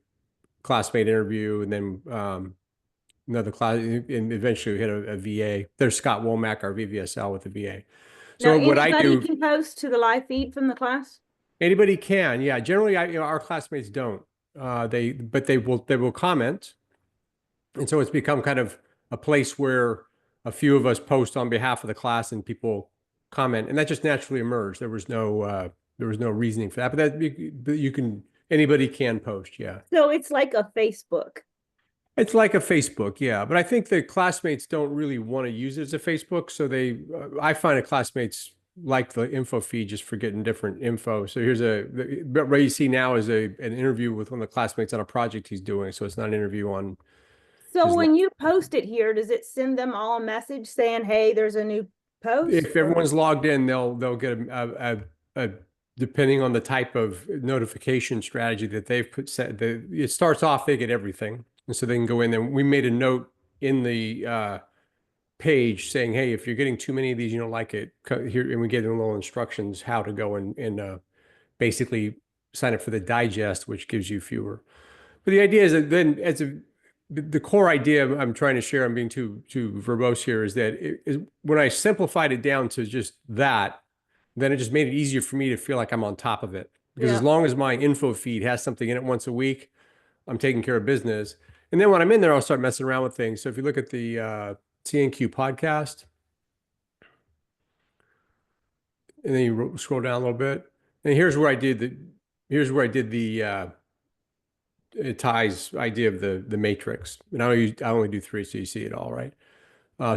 classmate interview, and then another class, and eventually we hit a VA. There's Scott Womack, our VVSL with the VA. So Now, what I anybody do, can post to the live feed from the class? anybody can, yeah. Generally, our classmates don't. But they will comment, and so it's become kind of a place where a few of us post on behalf of the class and people comment, and that just naturally emerged. There was no reasoning for that, but anybody can post, yeah. So it's like a Facebook. It's like a Facebook, yeah. But I think the classmates don't really want to use it as a Facebook, so I find that classmates like the info feed just for getting different info. So here's what you see now is an interview with one of the classmates on a project he's doing. So it's not an interview on. So when you post it here, does it send them all a message saying, hey, there's a new post? If everyone's logged in, they'll get a depending on the type of notification strategy that they've set. It starts off, they get everything. And so they can go in there. We made a note in the page saying, hey, if you're getting too many of these, you don't like it, here, and we give them little instructions how to go and basically sign up for the digest, which gives you fewer. But the idea is that then the core idea I'm trying to share, I'm being too verbose here, is that when I simplified it down to just that, then it just made it easier for me to feel like I'm on top of it. Because as Yeah. long as my info feed has something in it once a week, I'm taking care of business. And then when I'm in there, I'll start messing around with things. So if you look at the CNQ podcast, and then you scroll down a little bit, and here's where I did the Ty's idea of the matrix. And I only do 3, so you see it all, right?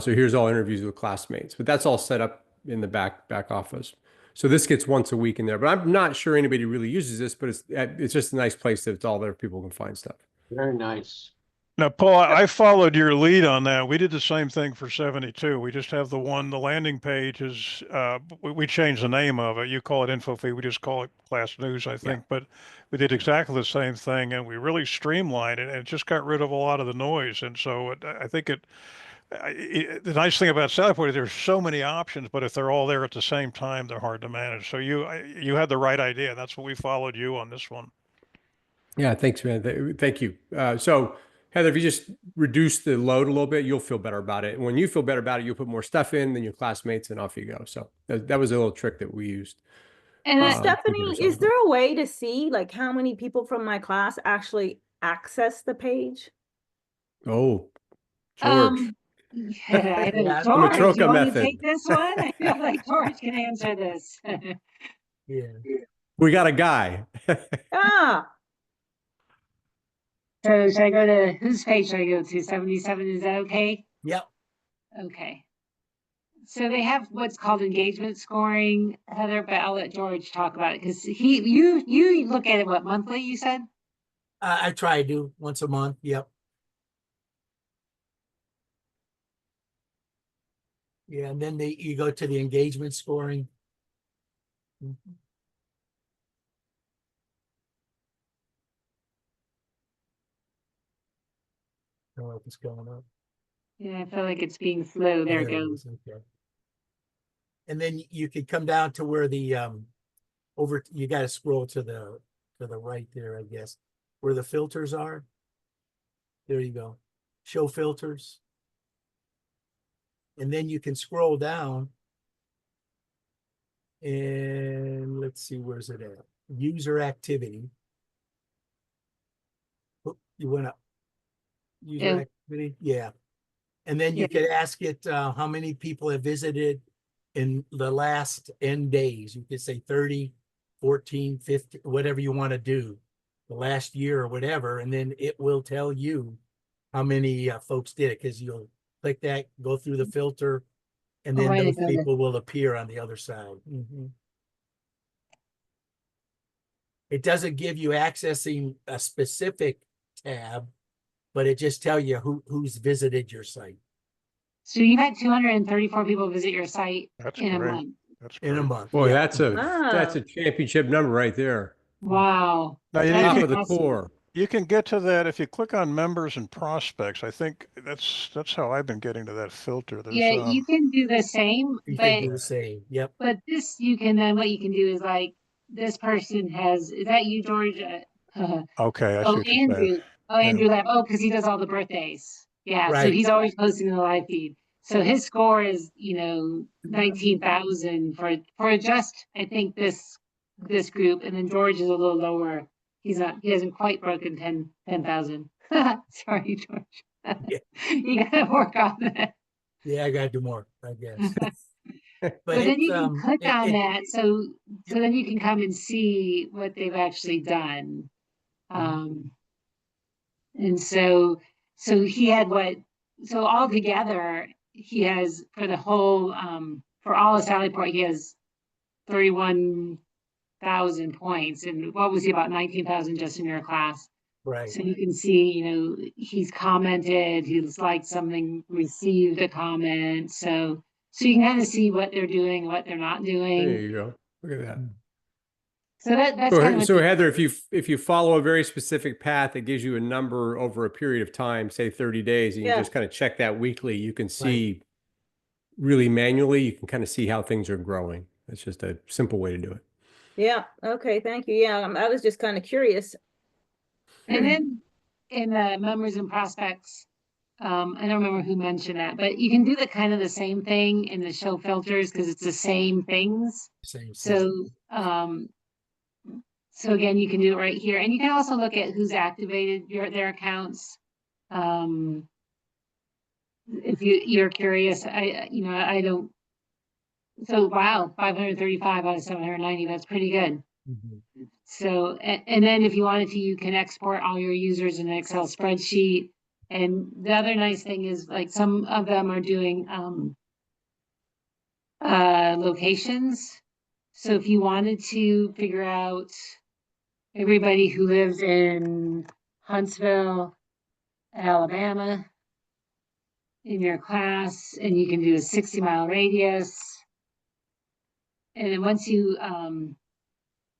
So here's all interviews with classmates, but that's all set up in the back office. So this gets once a week in there, but I'm not sure anybody really uses this, but it's just a nice place that it's all there. People can find stuff. Very nice. Now, Paul, I followed your lead on that. We did the same thing for 72. We just have the landing page is, we changed the name of it. You call it info feed. We just call it class news, I think, but we did exactly the same thing and we really streamlined it and it just got rid of a lot of the noise. And so I think the nice thing about Sallyport is there's so many options, but if they're all there at the same time, they're hard to manage. So you had the right idea. That's what we followed you on this one. Yeah, thanks, man. Thank you. So Heather, if you just reduce the load a little bit, you'll feel better about it. And when you feel better about it, you'll put more stuff in than your classmates and off you go. So that was a little trick that we used. And I, Stephanie, is there a way to see like how many people from my class actually access the page? Oh, George. Yeah, I know. Yeah, George, Matroka you want to method. take this one? I feel like George can answer this. Yeah. We got a guy. Ah, So should I go to, whose page should I go to? 77, is that okay? Yep. Okay. So they have what's called engagement scoring, Heather, but I'll let George talk about it because you look at it, what, monthly, you said? I try to do once a month. Yep. Yeah, and then you go to the engagement scoring. Mhm. I don't know if it's going up. Yeah, I feel like it's being slow. There it goes. is, okay. And then you could come down to where the you got to scroll to the right there, I guess, where the filters are. There you go. Show filters. And then you can scroll down. And let's see, where's it at? User activity. Oh, you went up. User Yeah. activity, yeah. And then you Yeah. could ask it how many people have visited in the last N days. You could say 30, 14, 50, whatever you want to do, the last year or whatever, and then it will tell you how many folks did it, because you'll click that, go through the filter, and Oh, then I those got it. people will appear on the other side. Mhm. It doesn't give you accessing a specific tab, but it just tell you who's visited your site So you had 234 people visit your site That's in a great. month. That's in a great. month. Boy, Yeah. that's Wow. a championship number right there. Wow. Now, you, That's Top you, of the awesome. core. you can get to that if you click on members and prospects. I think that's how I've been getting to that filter. There's Yeah, you can do the same, You can do but the same. Yep. this you can then what you can do is like this person has, is that you, George? okay, I see Oh, what you're saying. Andrew. Oh, Yeah. Andrew left. Oh, because he does all the birthdays. Yeah, so Right. he's always posting in the live feed. So his score is, 19,000 for just, I think, this group, and then George is a little lower. He hasn't quite broken 10,000. Sorry, George. Yeah. You gotta work on that. Yeah, I gotta do more, I guess. But then it's, you can click on it- that, so then you can come and see what they've actually done. And so he had so altogether, he has for the whole, for all of Sallyport, he has 31,000 points. And what was he, about 19,000 just in your class? Right. So you can see, he's commented, he's liked something, received a comment. So you can kind of see what they're doing, what they're not There doing. you go. Look at that. So that's kind of So Heather, if you follow a very specific path that gives you a number over a period of time, say 30 days, and you Yeah. just kind of check that weekly, you can see really manually, you can kind of see how things are growing. That's just a simple way to do it. Yeah. Okay. Thank you. Yeah. I was just kind of curious. And then in the members and prospects, I don't remember who mentioned that, but you can do the kind of the same thing in the show filters because it's the same things. Same. So, so again, you can do it right here, and you can also look at who's activated their accounts. If you're curious, I don't. So wow, 535 out of 790. That's pretty good. Mhm. So, and then if you wanted to, you can export all your users in an Excel spreadsheet. And the other nice thing is like some of them are doing locations. So if you wanted to figure out everybody who lives in Huntsville, Alabama in your class, and you can do a 60-mile radius. And then once you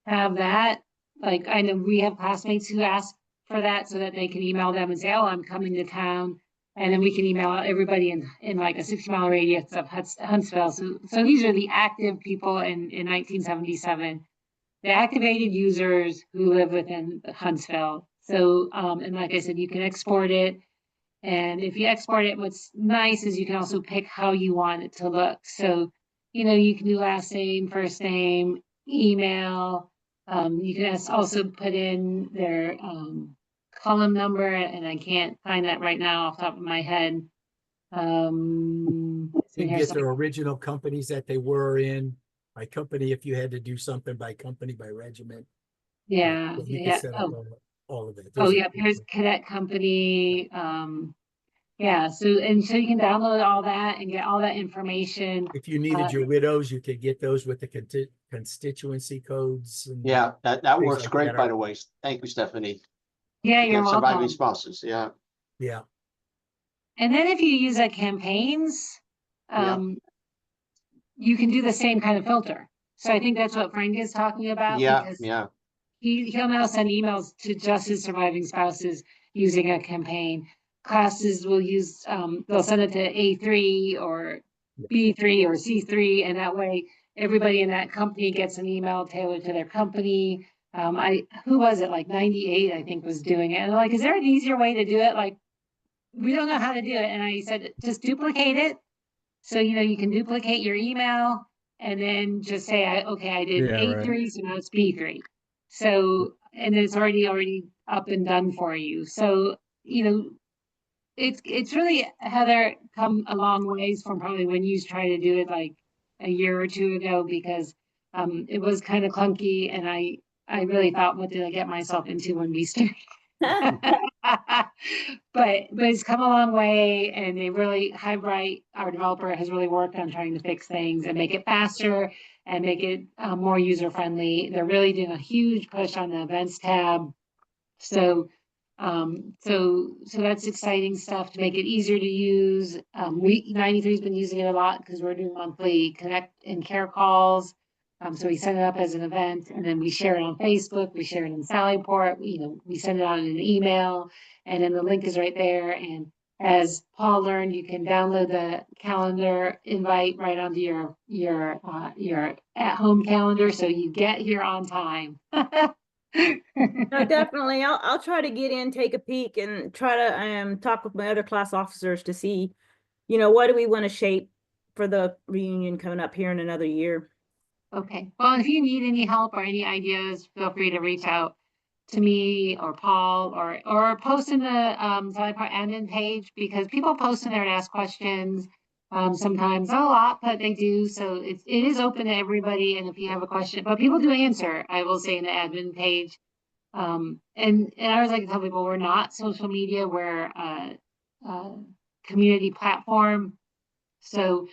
have that, like I know we have classmates who ask for that so that they can email them and say, oh, I'm coming to town. And then we can email out everybody in like a 60-mile radius of Huntsville. So these are the active people in 1977, the activated users who live within Huntsville. So, and like I said, you can export it. And if you export it, what's nice is you can also pick how you want it to look. So, you can do last name, first name, email. You can also put in their column number, and I can't find that right now off the top of my head. You can get their original companies that they were in by company if you had to do something by company, by regiment. Yeah, You can yeah. set up all of it. Oh, yeah, here's cadet company. Yeah, so you can download all that and get all that information. If you needed your widows, you could get those with the constituency codes. And Yeah, that things works like great, that by are- the way. Thank you, Stephanie. Yeah, You you're have surviving welcome. spouses, yeah. Yeah. And then if you use a campaigns, you can do the same kind of filter. So I think that's what Frank is talking about. Yeah, Because yeah. he'll now send emails to just his surviving spouses using a campaign. Classes will use, they'll send it to A3 or B3 or C3, and that way everybody in that company gets an email tailored to their company. Who was it? Like 98, I think, was doing it. And like, is there an easier way to do it? Like, we don't know how to do it. And I said, just duplicate it. So, you can duplicate your email and then just say, okay, I did Yeah, right. A3, so now it's B3. So, and it's already up and done for you. So, it's really, Heather, come a long ways from probably when you tried to do it like a year or two ago, because it was kind of clunky, and I really thought, what did I get myself into when we started? But it's come a long way, and they really, Highbright, our developer, has really worked on trying to fix things and make it faster and make it more user friendly. They're really doing a huge push on the events tab. So that's exciting stuff to make it easier to use. 93 has been using it a lot because we're doing monthly connect and care calls. So we set it up as an event, and then we share it on Facebook, we share it in Sallyport, we send it out in an email, and then the link is right there. And as Paul learned, you can download the calendar invite right onto your at-home calendar, so you get here on time. No, definitely. I'll try to get in, take a peek, and try to talk with my other class officers to see, what do we want to shape for the reunion coming up here in another year. Okay, well, if you need any help or any ideas, feel free to reach out to me or Paul, or post in the Sallyport admin page, because people post in there to ask questions. Sometimes, not a lot, but they do. So it is open to everybody. And if you have a question, but people do answer, I will say, in the admin page. And I always like to tell people, we're not social media, we're a community platform. So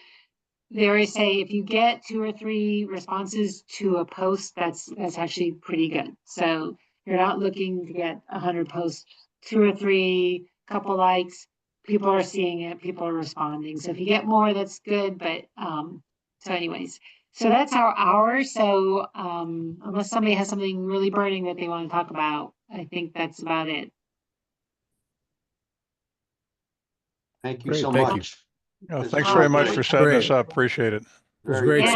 they always say, if you get 2 or 3 responses to a post, that's actually pretty good. So you're not looking to get 100 posts, 2 or 3, couple likes. People are seeing it, people are responding. So if you get more, that's good. But so anyways, so that's our hour. So unless somebody has something really burning that they want to talk about, I think that's about it. Thank you Great, so thank you. much. Yeah, This thanks is very much great. for setting this Great. up. Appreciate it. It was Very great Yeah.